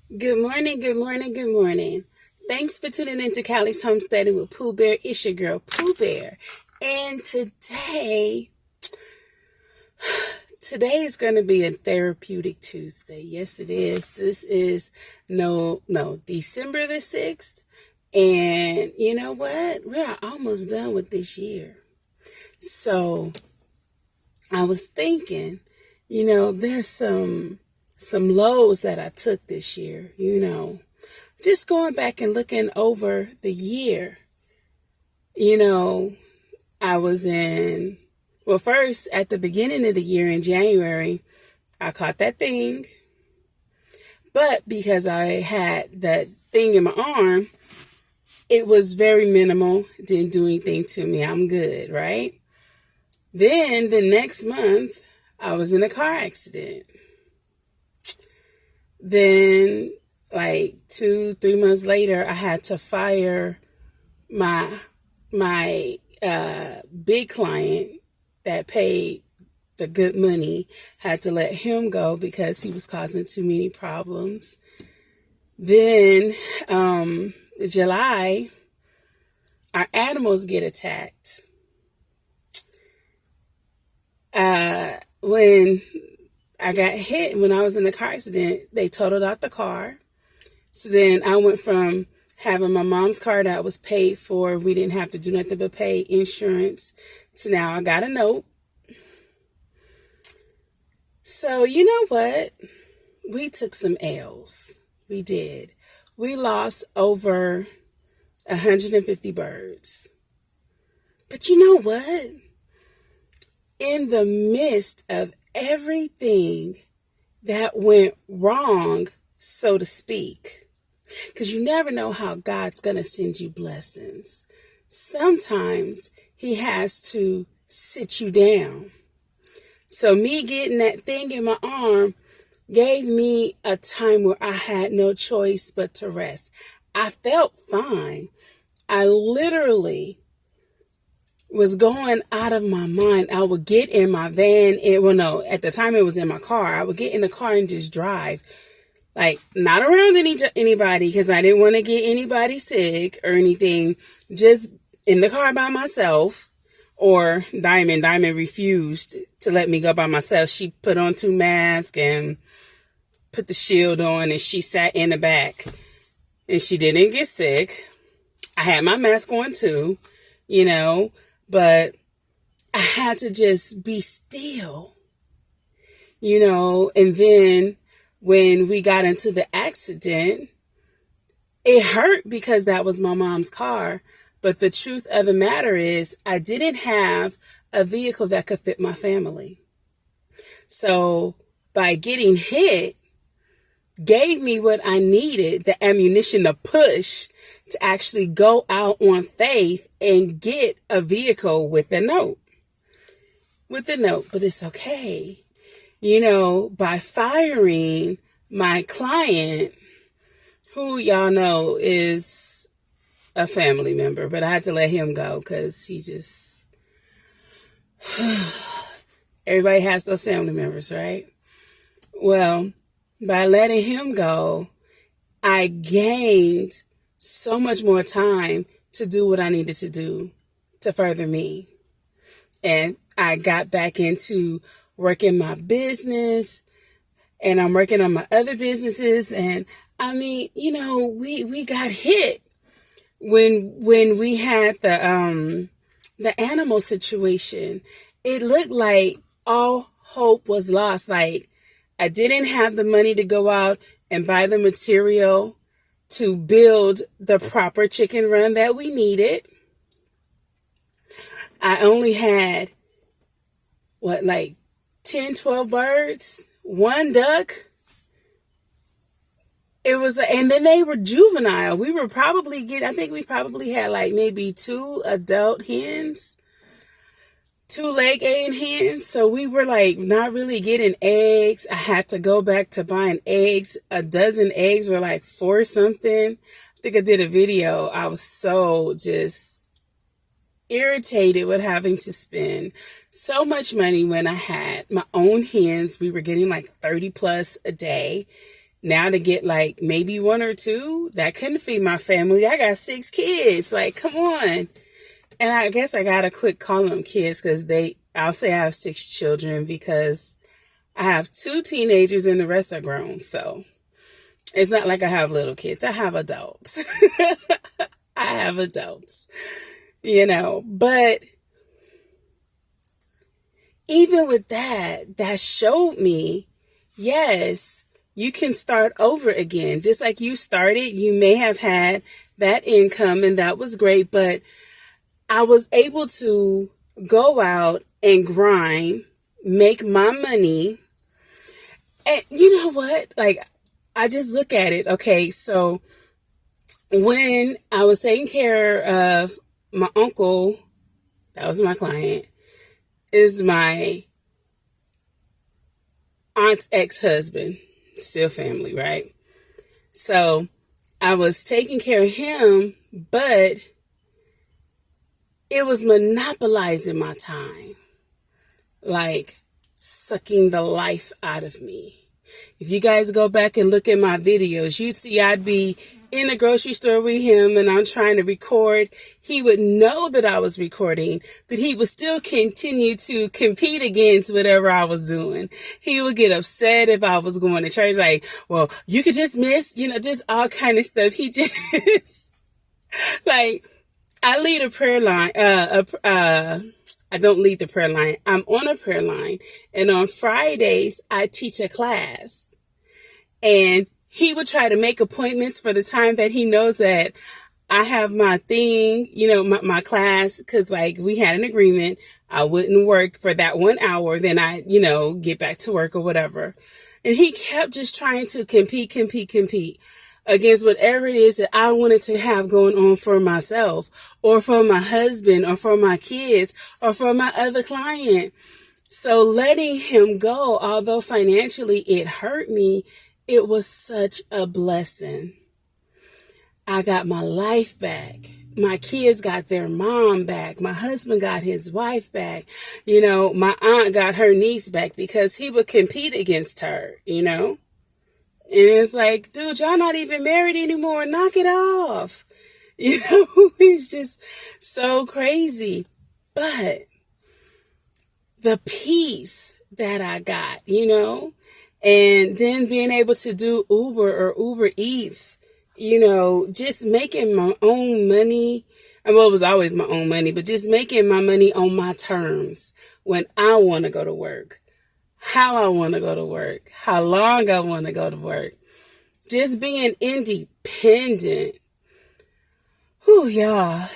Good morning, good morning, good morning. Thanks for tuning in to Callie's Homesteading with Pooh Bear. It's your girl, Pooh Bear. And today is going to be a Therapeutic Tuesday. Yes, it is. This is December the 6th. And you know what? We're almost done with this year. So I was thinking, there's some lows that I took this year, just going back and looking over the year. I was first at the beginning of the year in January, I caught that thing, but because I had that thing in my arm, it was very minimal, didn't do anything to me. I'm good, right? Then the next month, I was in a car accident. Then, like 2-3 months later, I had to fire my big client that paid the good money. Had to let him go because he was causing too many problems. Then, July, our animals get attacked. When I got hit, when I was in the car accident, they totaled out the car. So then I went from having my mom's car that was paid for, we didn't have to do nothing but pay insurance, to now I got a note. So you know what? We took some L's. We did. We lost over 150 birds. But you know what? In the midst of everything that went wrong, so to speak, because you never know how God's going to send you blessings. Sometimes he has to sit you down. So me getting that thing in my arm gave me a time where I had no choice but to rest. I felt fine. I literally was going out of my mind. I would get in my van. At the time it was in my car. I would get in the car and just drive. Like, not around anybody because I didn't want to get anybody sick or anything. Just in the car by myself. Or Diamond refused to let me go by myself. She put on 2 masks and put the shield on, and she sat in the back. And she didn't get sick. I had my mask on too, but I had to just be still, and then when we got into the accident, it hurt because that was my mom's car. But the truth of the matter is I didn't have a vehicle that could fit my family. So by getting hit gave me what I needed, the ammunition to push to actually go out on faith and get a vehicle with a note. But it's okay. By firing my client, who y'all know is a family member, but I had to let him go because he just, everybody has those family members, right? Well, by letting him go, I gained so much more time to do what I needed to do to further me. And I got back into working my business, and I'm working on my other businesses. And I mean, we got hit when we had the animal situation. It looked like all hope was lost. Like, I didn't have the money to go out and buy the material to build the proper chicken run that we needed. I only had 10, 12 birds, 1 duck. And then they were juvenile. I think we probably had maybe 2 adult hens, 2 leg-laying hens. So we were not really getting eggs. I had to go back to buying eggs. A dozen eggs were 4 something. I think I did a video. I was so just irritated with having to spend so much money when I had my own hens. We were getting 30 plus a day. Now to get like maybe one or two, that couldn't feed my family. I got 6 kids. Like, come on. And I guess I gotta quit calling them kids because I'll say I have 6 children because I have 2 teenagers and the rest are grown. So it's not like I have little kids. I have adults. I have adults, but even with that showed me, yes, you can start over again. Just like you started, you may have had that income and that was great, but I was able to go out and grind, make my money. And you know what? Like, I just look at it. Okay, so when I was taking care of my uncle, that was my client, is my aunt's ex-husband, still family, right? So I was taking care of him, but it was monopolizing my time, like sucking the life out of me. If you guys go back and look at my videos, you see I'd be in a grocery store with him and I'm trying to record. He would know that I was recording, but he would still continue to compete against whatever I was doing. He would get upset if I was going to church, like, well, you could just miss, just all kind of stuff. He just, like, I lead a prayer line, I don't lead the prayer line. I'm on a prayer line. And on Fridays, I teach a class. And he would try to make appointments for the time that he knows that I have my thing, my class. Because, like, we had an agreement. I wouldn't work for that 1 hour. Then I, get back to work or whatever. And he kept just trying to compete against whatever it is that I wanted to have going on for myself or for my husband or for my kids or for my other client. So letting him go, although financially it hurt me, it was such a blessing. I got my life back. My kids got their mom back. My husband got his wife back. My aunt got her niece back because he would compete against her, And it's like, dude, y'all not even married anymore. Knock it off. It's just so crazy. But the peace that I got, and then being able to do Uber or Uber Eats, just making my own money. Well, it was always my own money, but just making my money on my terms when I want to go to work. How I want to go to work, how long I want to go to work, just being independent. Whew, y'all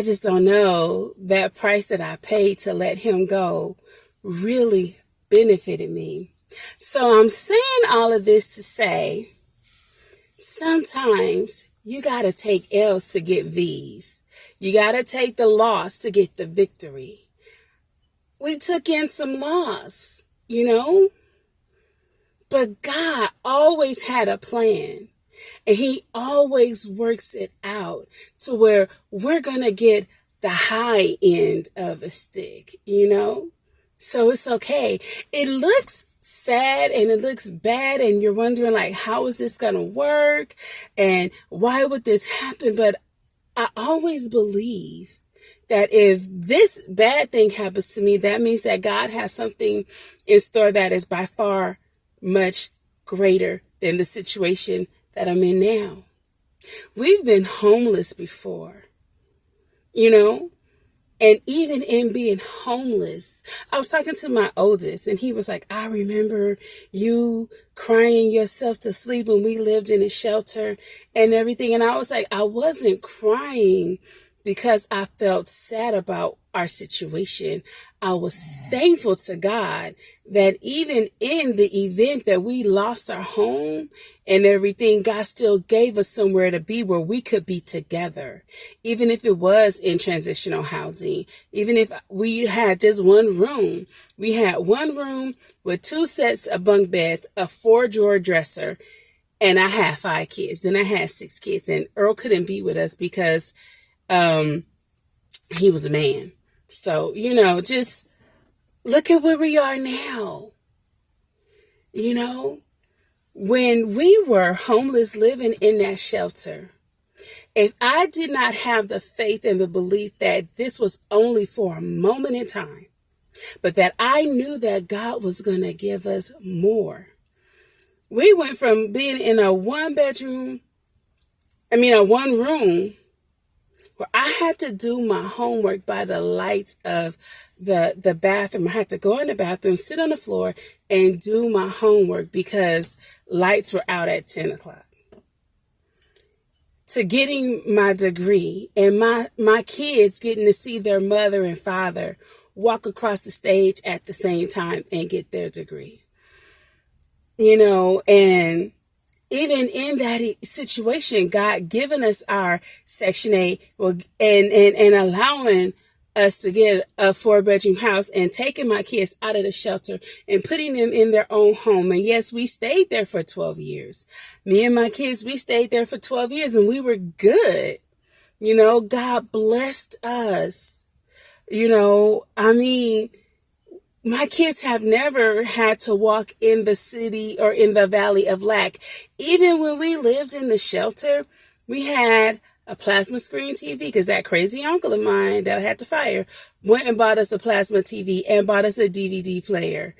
just don't know that price that I paid to let him go really benefited me. So I'm saying all of this to say, sometimes you got to take L's to get V's. You got to take the loss to get the victory. We took in some loss. But God always had a plan and he always works it out to where we're going to get the high end of a stick, so it's okay. It looks sad and it looks bad and you're wondering like, how is this going to work? And why would this happen? But I always believe that if this bad thing happens to me, that means that God has something in store that is by far much greater than the situation that I'm in now. We've been homeless before, and even in being homeless, I was talking to my oldest and he was like, I remember you crying yourself to sleep when we lived in a shelter and everything. And I was like, I wasn't crying because I felt sad about our situation. I was thankful to God that even in the event that we lost our home and everything, God still gave us somewhere to be where we could be together. Even if it was in transitional housing, even if we had just one room, we had one room with 2 sets of bunk beds, a 4-drawer dresser, and I had 5 kids and I had 6 kids, and Earl couldn't be with us because he was a man. So, just look at where we are now. When we were homeless living in that shelter, if I did not have the faith and the belief that this was only for a moment in time, but that I knew that God was going to give us more. We went from being in a one room, where I had to do my homework by the lights of the bathroom. I had to go in the bathroom, sit on the floor, and do my homework because lights were out at 10 o'clock. To getting my degree and my kids getting to see their mother and father walk across the stage at the same time and get their degree. And even in that situation, God giving us our Section 8 and allowing us to get a 4-bedroom house and taking my kids out of the shelter and putting them in their own home. And yes, we stayed there for 12 years. Me and my kids, we stayed there for 12 years and we were good. God blessed us. My kids have never had to walk in the city or in the valley of lack. Even when we lived in the shelter, we had a plasma screen TV because that crazy uncle of mine that I had to fire went and bought us a plasma TV and bought us a DVD player.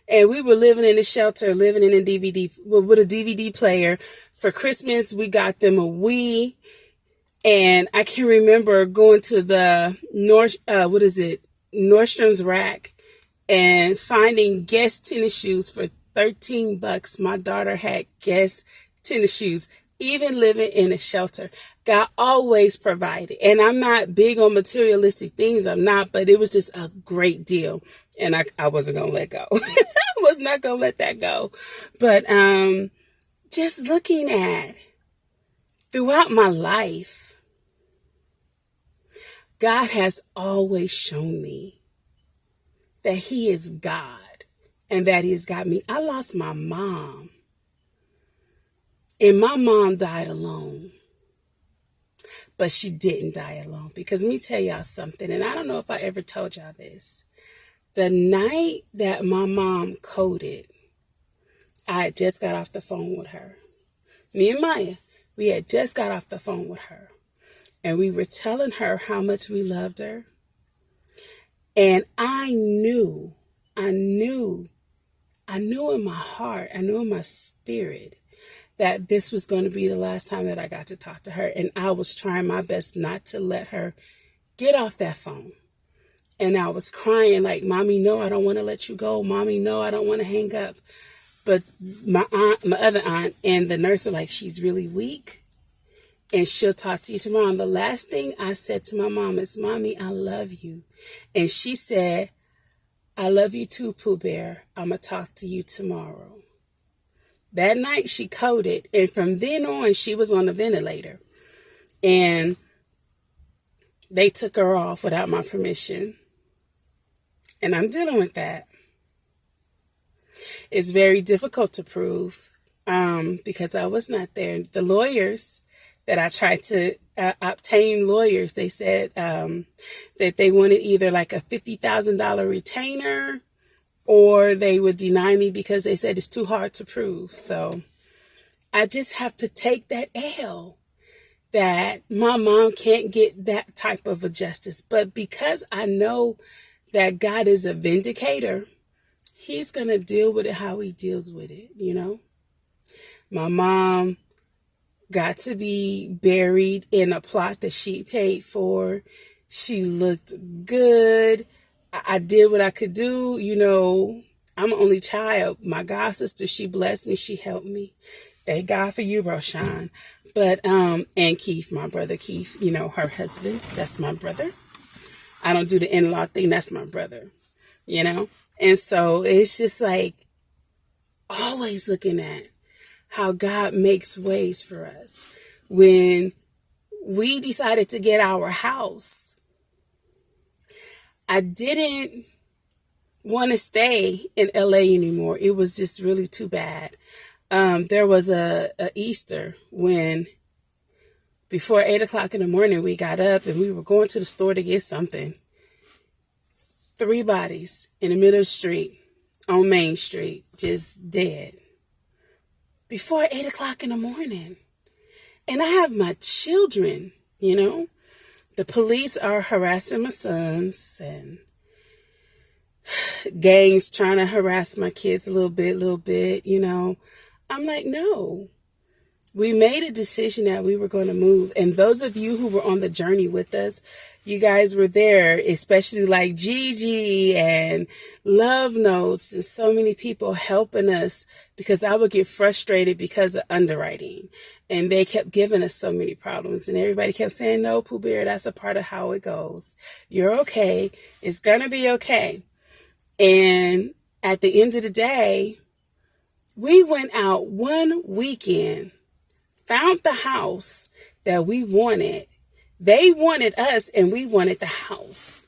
And we were living in the shelter, living in a with a DVD player. For Christmas, we got them a Wii. And I can remember going to the Nordstrom's rack and finding Guess tennis shoes for $13. My daughter had Guess tennis shoes, even living in a shelter. God always provided. And I'm not big on materialistic things. I'm not, but it was just a great deal. And I wasn't going to let go. I was not going to let that go. But just looking at throughout my life, God has always shown me that he is God and that he has got me. I lost my mom, and my mom died alone, but she didn't die alone, because let me tell y'all something, and I don't know if I ever told y'all this. The night that my mom coded, I had just got off the phone with her. Me and Maya, we had just got off the phone with her, and we were telling her how much we loved her. And I knew in my heart, I knew in my spirit that this was going to be the last time that I got to talk to her. And I was trying my best not to let her get off that phone. And I was crying like, Mommy, no, I don't want to let you go. Mommy, no, I don't want to hang up. But my other aunt and the nurse are like, she's really weak and she'll talk to you tomorrow. And the last thing I said to my mom is, Mommy, I love you. And she said, I love you too, Pooh Bear. I'm going to talk to you tomorrow. That night she coded. And from then on, she was on a ventilator. And they took her off without my permission. And I'm dealing with that. It's very difficult to prove because I was not there. The lawyers that I tried to obtain lawyers, they said that they wanted either like a $50,000 retainer or they would deny me because they said it's too hard to prove. So I just have to take that L, that my mom can't get that type of a justice. But because I know that God is a vindicator, he's going to deal with it how he deals with it, My mom got to be buried in a plot that she paid for. She looked good. I did what I could do. I'm an only child. My god sister, she blessed me. She helped me. Thank God for you, Roshan. But, and Keith, my brother Keith, her husband, that's my brother. I don't do the in-law thing. That's my brother, And so it's just like always looking at how God makes ways for us. When we decided to get our house, I didn't want to stay in LA anymore. It was just really too bad. There was a Easter when before 8 o'clock in the morning, we got up and we were going to the store to get something. 3 bodies in the middle of the street on Main Street, just dead. before 8 o'clock in the morning. And I have my children, you know. The police are harassing my sons and gangs trying to harass my kids a little bit, you know. I'm like, no. We made a decision that we were going to move. And those of you who were on the journey with us, you guys were there, especially like Gigi and Love Notes and so many people helping us, because I would get frustrated because of underwriting. And they kept giving us so many problems. And everybody kept saying, no, Pooh Bear, that's a part of how it goes. You're okay. It's going to be okay. And at the end of the day, we went out one weekend, found the house that we wanted. They wanted us and we wanted the house.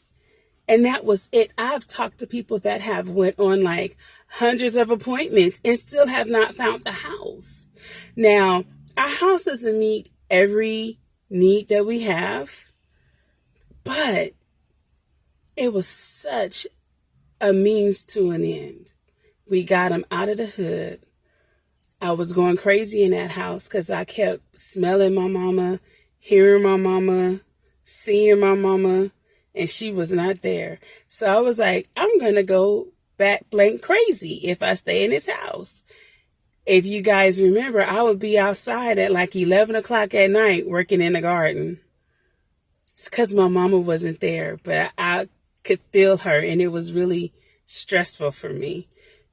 And that was it. I've talked to people that have went on like hundreds of appointments and still have not found the house. Now, our house doesn't meet every need that we have, but it was such a means to an end. We got them out of the hood. I was going crazy in that house because I kept smelling my mama, hearing my mama, seeing my mama, and she was not there. So I was like, I'm going to go back blank crazy if I stay in this house. If you guys remember, I would be outside at like 11 o'clock at night working in the garden. It's because my mama wasn't there, but I could feel her, and it was really stressful for me.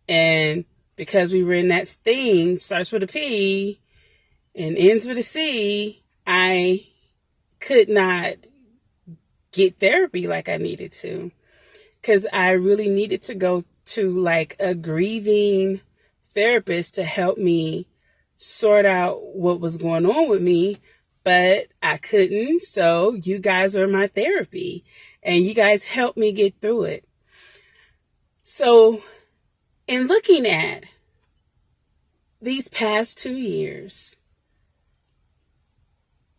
And because we were in that thing, starts with a P and ends with a C, I could not get therapy like I needed to, because I really needed to go to like a grieving therapist to help me sort out what was going on with me, but I couldn't. So you guys are my therapy, and you guys helped me get through it. So in looking at these past 2 years,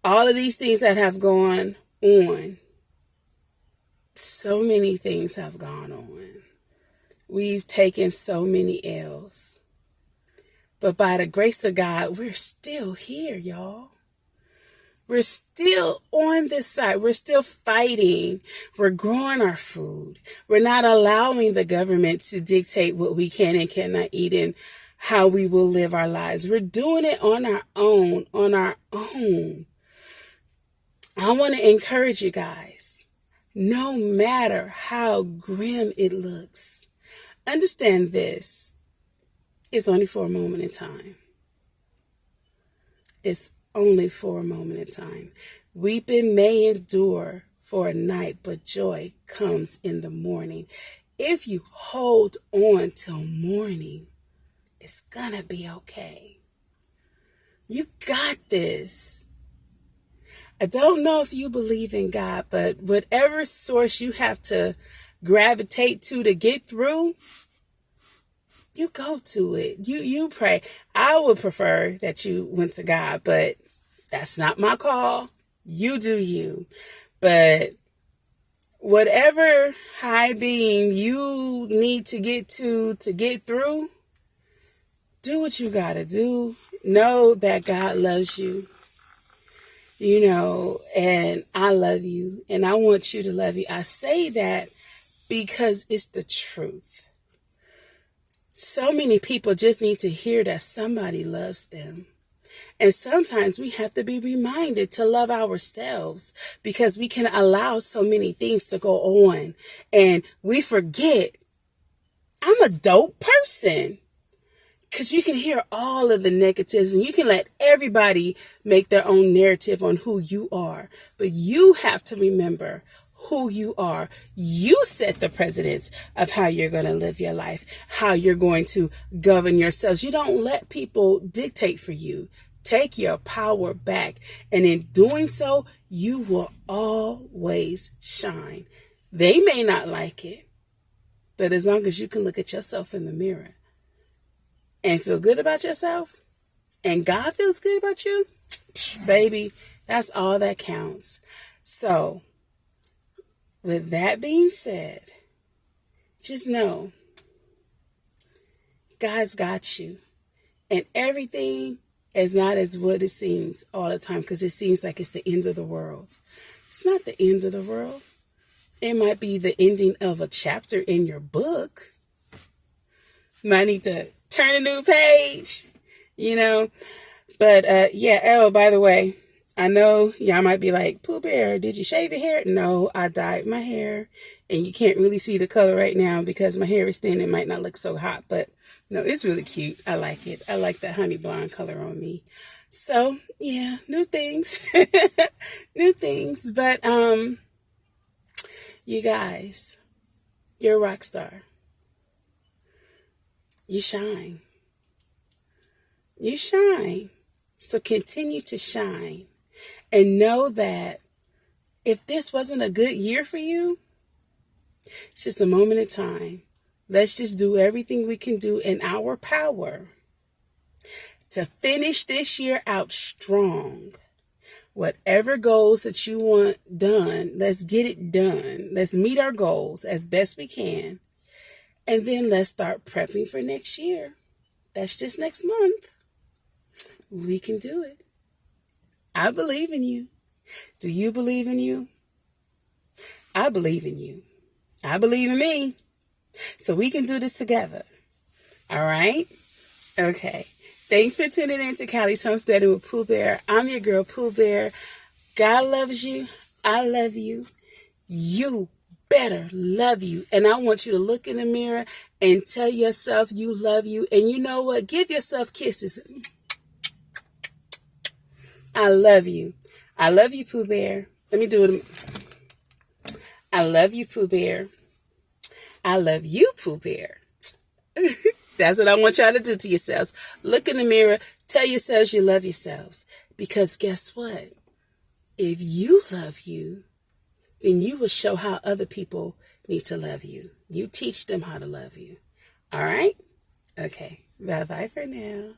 all of these things that have gone on, so many things have gone on. We've taken so many L's. But by the grace of God, we're still here, y'all. We're still on this side. We're still fighting. We're growing our food. We're not allowing the government to dictate what we can and cannot eat and how we will live our lives. We're doing it on our own, I want to encourage you guys, no matter how grim it looks, understand this. It's only for a moment in time. It's only for a moment in time. Weeping may endure for a night, but joy comes in the morning. If you hold on till morning, it's gonna be okay. You got this. I don't know if you believe in God, but whatever source you have to gravitate to get through, you go to it. You pray. I would prefer that you went to God, but that's not my call. You do you. But whatever high being you need to get get through, do what you gotta do. Know that God loves you. You know, and I love you, and I want you to love you. I say that because it's the truth. So many people just need to hear that somebody loves them. And sometimes we have to be reminded to love ourselves, because we can allow so many things to go on and we forget I'm a dope person. Because you can hear all of the negatives and you can let everybody make their own narrative on who you are. But you have to remember who you are. You set the precedence of how you're going to live your life, how you're going to govern yourselves. You don't let people dictate for you. Take your power back. And in doing so, you will always shine. They may not like it, but as long as you can look at yourself in the mirror and feel good about yourself, and God feels good about you, baby, that's all that counts. So, with that being said, just know God's got you. And everything is not as what it seems all the time, because it seems like it's the end of the world. It's not the end of the world. It might be the ending of a chapter in your book. You might need to turn a new page, you know. But yeah, oh, by the way, I know y'all might be like, Pooh Bear, did you shave your hair? No, I dyed my hair. And you can't really see the color right now because my hair is thin. It might not look so hot, but no, it's really cute. I like it. I like that honey blonde color on me. So yeah, new things, new things. But you guys, you're a rock star. You shine. You shine. So continue to shine. And know that if this wasn't a good year for you, it's just a moment in time. Let's just do everything we can do in our power to finish this year out strong. Whatever goals that you want done, let's get it done. Let's meet our goals as best we can. And then let's start prepping for next year. That's just next month. We can do it. I believe in you. Do you believe in you? I believe in you. I believe in me. So we can do this together. All right? Okay. Thanks for tuning in to Callie's Homesteading with Pooh Bear. I'm your girl, Pooh Bear. God loves you. I love you. You better love you. And I want you to look in the mirror and tell yourself you love you. And you know what? Give yourself kisses. I love you. I love you, Pooh Bear. Let me do it. I love you, Pooh Bear. I love you, Pooh Bear. That's what I want y'all to do to yourselves. Look in the mirror. Tell yourselves you love yourselves. Because guess what? If you love you, then you will show how other people need to love you. You teach them how to love you. All right? Okay. Bye-bye for now.